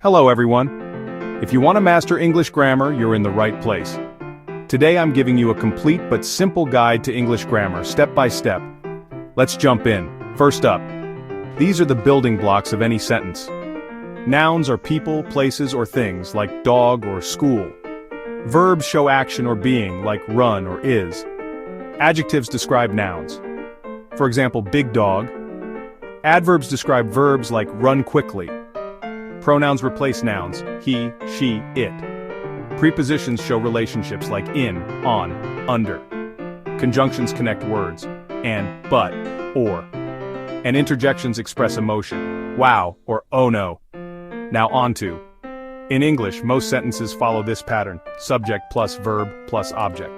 Hello everyone. If you want to master English grammar, you're in the right place. Today I'm giving you a complete but simple guide to English grammar, step by step. Let's jump in. First up, these are the building blocks of any sentence. Nouns are people, places, or things, like dog or school. Verbs show action or being, like run or is. Adjectives describe nouns. For example, big dog. Adverbs describe verbs like run quickly. Pronouns replace nouns, he, she, it. Prepositions show relationships like in, on, under. Conjunctions connect words, and, but, or. And interjections express emotion, wow, or oh no. Now on to. In English, most sentences follow this pattern, subject plus verb plus object.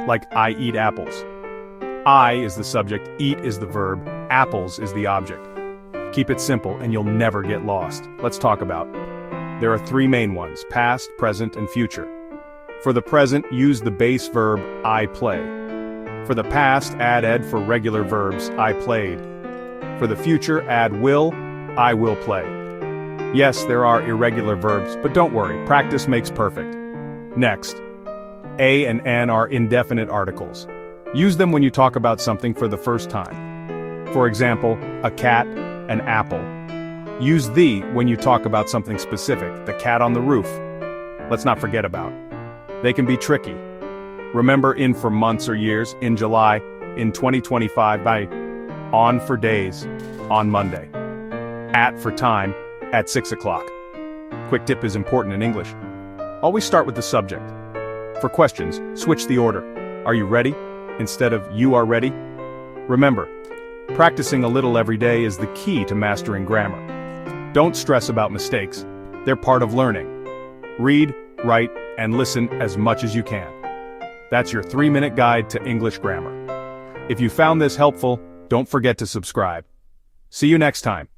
Like, I eat apples. I is the subject, eat is the verb, apples is the object. Keep it simple and you'll never get lost. Let's talk about. There are three main ones, past, present, and future. For the present, use the base verb, I play. For the past, add ed for regular verbs, I played. For the future, add will, I will play. Yes, there are irregular verbs, but don't worry, practice makes perfect. Next, a and an are indefinite articles. Use them when you talk about something for the first time. For example, a cat, an apple. Use the when you talk about something specific, the cat on the roof. Let's not forget about. They can be tricky. Remember in for months or years, in July, in 2025, by on for days, on Monday. At for time, at 6 o'clock. Quick tip is important in English. Always start with the subject. For questions, switch the order. Are you ready? Instead of you are ready. Remember, practicing a little every day is the key to mastering grammar. Don't stress about mistakes. They're part of learning. Read, write, and listen as much as you can. That's your 3-minute guide to English grammar. If you found this helpful, don't forget to subscribe. See you next time.